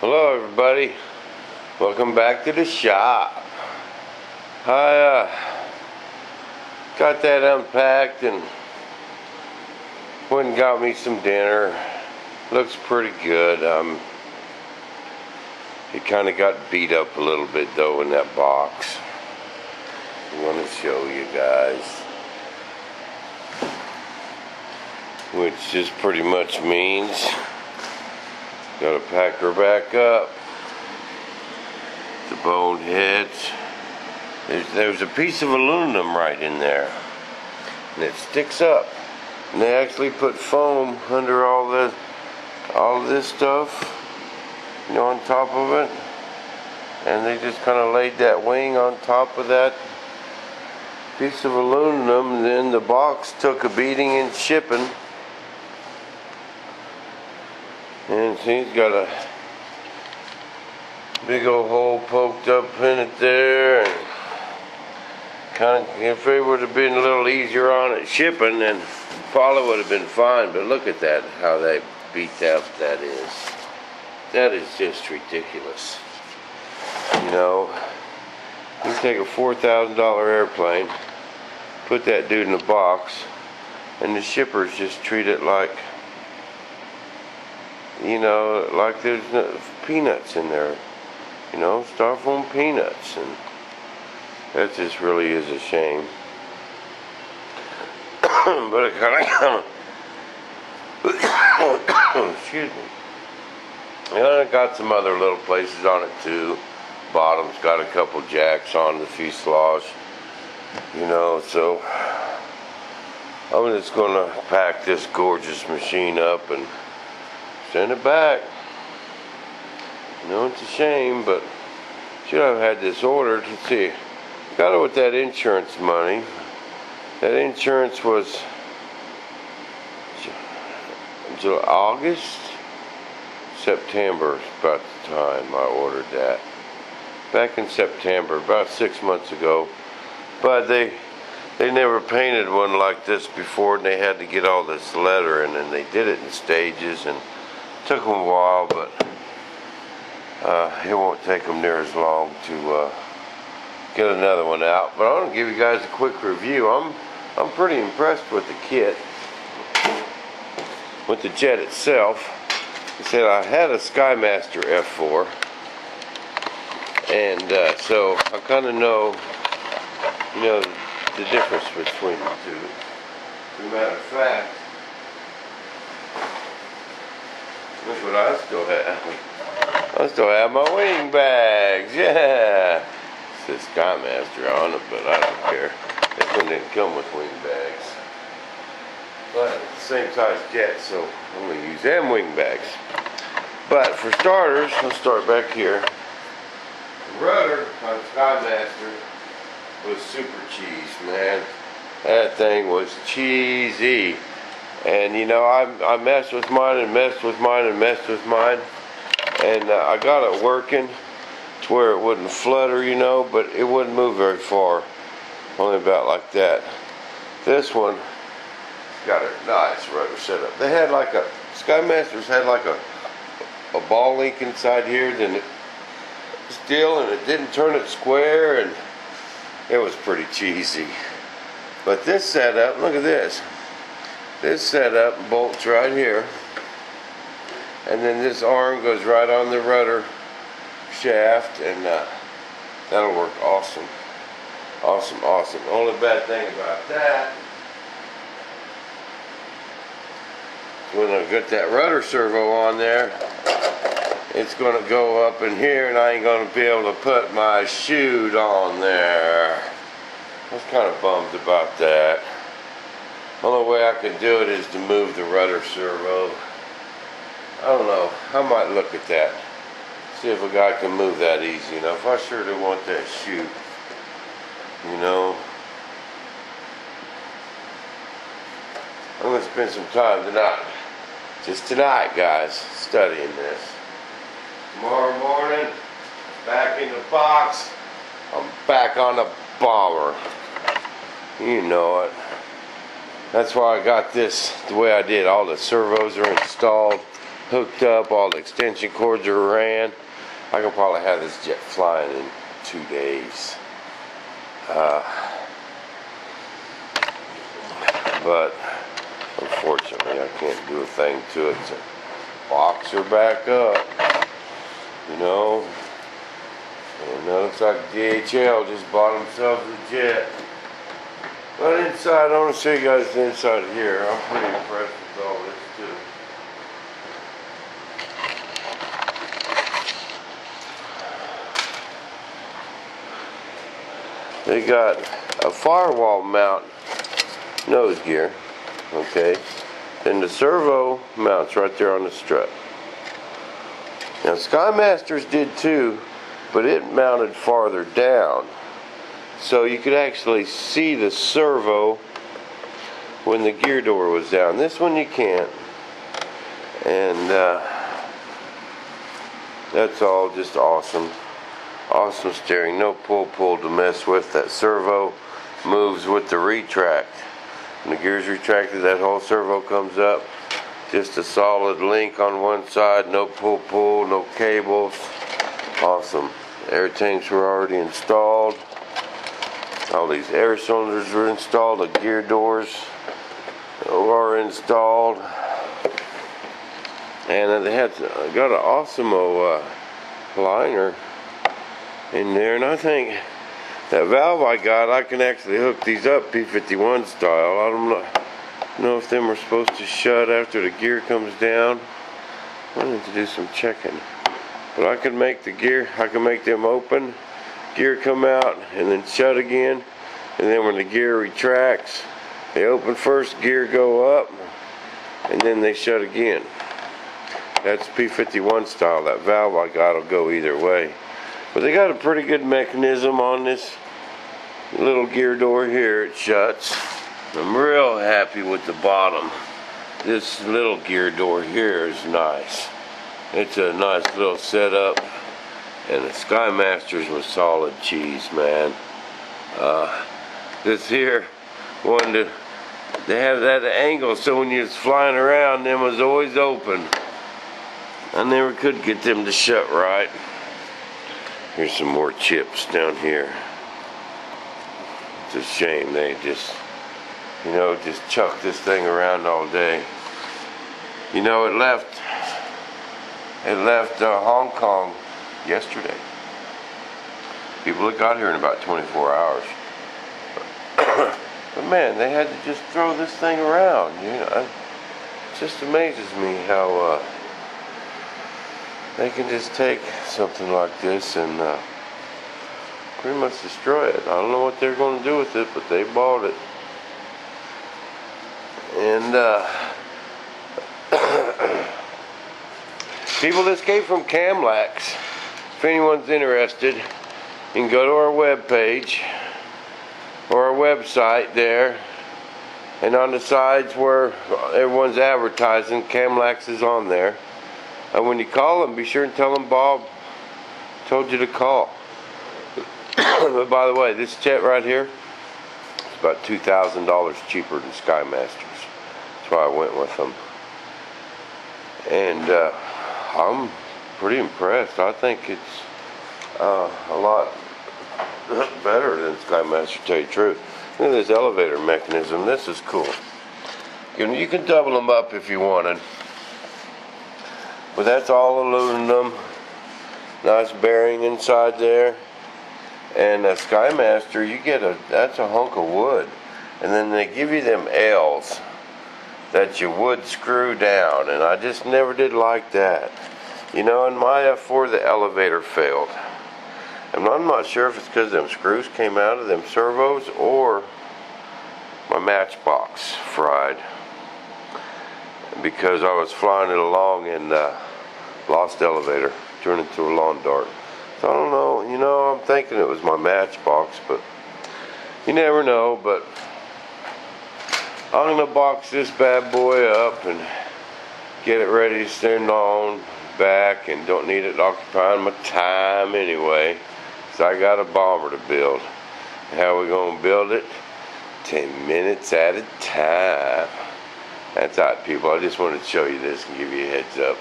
Hello everybody, welcome back to the shop. I got that unpacked and went and got me some dinner. Looks pretty good. It kind of got beat up a little bit though in that box. I want to show you guys, which just pretty much means gotta pack her back up. The bone heads. There's a piece of aluminum right in there, and it sticks up. And they actually put foam under all this stuff, on top of it. And they just kind of laid that wing on top of that piece of aluminum. And then the box took a beating in shipping. And see, it's got a big old hole poked up in it there, and if it would have been a little easier on it shipping, then probably would have been fine. But look at that, how they beat up that is. That is just ridiculous. You take a $4,000 airplane, put that dude in a box, and the shippers just treat it like, like there's no peanuts in there, styrofoam peanuts, and that just really is a shame. But it kind of, excuse me. I got some other little places on it too. Bottom's got a couple jacks on the fuselage, so I'm just gonna pack this gorgeous machine up and send it back. It's a shame, but should have had this ordered. Let's see, got it with that insurance money. That insurance was August, September, about the time I ordered that. Back in September, about 6 months ago. But they never painted one like this before, and they had to get all this lettering, and they did it in stages, and it took them a while, but it won't take them near as long to get another one out. But I want to give you guys a quick review. I'm pretty impressed with the kit, with the jet itself. I said I had a Skymaster F-4, and so I kind of know, the difference between the two. As a matter of fact, look what I still have. I still have my wing bags. Yeah, it says Skymaster on it, but I don't care. This one didn't come with wing bags, but it's the same size jet, so I'm gonna use them wing bags. But for starters, let's start back here. The rudder on Skymaster was super cheese, man. That thing was cheesy. And I messed with mine and messed with mine and messed with mine, and I got it working to where it wouldn't flutter, but it wouldn't move very far, only about like that. This one got a nice rudder setup. They had like Skymasters had like a ball link inside here, then it still, and it didn't turn it square, and it was pretty cheesy. But this setup, look at this. This setup bolts right here, and then this arm goes right on the rudder shaft, and that'll work awesome. Awesome, awesome. Only bad thing about that, when I get that rudder servo on there, it's going to go up in here, and I ain't going to be able to put my chute on there. I was kind of bummed about that. Only way I can do it is to move the rudder servo. I don't know. I might look at that. See if a guy can move that easy enough. I sure do want that chute. I'm going to spend some time tonight. Just tonight, guys, studying this. Tomorrow morning, back in the box. I'm back on the bomber. You know it. That's why I got this the way I did. All the servos are installed. hooked up, all the extension cords are ran. I can probably have this jet flying in 2 days. But unfortunately I can't do a thing to it. So box her back up, you know. And looks like DHL just bought themselves a jet. But inside, I want to show you guys the inside here. I'm pretty impressed with all this too. They got a firewall mount nose gear, okay? Then the servo mounts right there on the strut. Now Skymaster's did too, but it mounted farther down. So you could actually see the servo when the gear door was down. This one you can't. And that's all just awesome. Awesome steering. No pull to mess with. That servo moves with the retract. When the gear's retracted, that whole servo comes up. Just a solid link on one side. No pull, no cables. Awesome. Air tanks were already installed. All these air cylinders were installed. The gear doors are installed. And they got an Osmo liner in there. And I think that valve I got, I can actually hook these up P51 style. I don't know if them are supposed to shut after the gear comes down. I need to do some checking. But I can make the gear, I can make them open, gear come out, and then shut again. And then when the gear retracts, they open first, gear go up, and then they shut again. That's P51 style. That valve I got will go either way. But they got a pretty good mechanism on this little gear door here. It shuts. I'm real happy with the bottom. This little gear door here is nice. It's a nice little setup, and the Skymaster's was solid cheese, man. This here one, they have that angle, so when you was flying around, them was always open. I never could get them to shut right. Here's some more chips down here. It's a shame they just, you know, just chuck this thing around all day. You know, it left Hong Kong yesterday. People that got here in about 24 hours. But man, they had to just throw this thing around. You know, it just amazes me how they can just take something like this and pretty much destroy it. I don't know what they're going to do with it, but they bought it. And people, this came from Camlax. If anyone's interested, you can go to our webpage or our website there, and on the sides where everyone's advertising, Camlax is on there. And when you call them, be sure and tell them Bob told you to call. But by the way, this jet right here is about $2,000 cheaper than Skymaster's. That's why I went with them. And I'm pretty impressed. I think it's a lot better than Skymaster, to tell you the truth. Look at this elevator mechanism. This is cool. You can double them up if you wanted. But that's all aluminum. Nice bearing inside there. And a Skymaster, you get that's a hunk of wood. And then they give you them L's that you would screw down. And I just never did like that. You know, in my F-4, the elevator failed. And I'm not sure if it's because them screws came out of them servos or my matchbox fried. Because I was flying it along and lost elevator, turned into a lawn dart. So I don't know, you know, I'm thinking it was my matchbox, but you never know. But I'm going to box this bad boy up and get it ready to send on back, and don't need it occupying my time anyway. So I got a bomber to build. How we going to build it? 10 minutes at a time. That's all right, people. I just wanted to show you this and give you a heads up.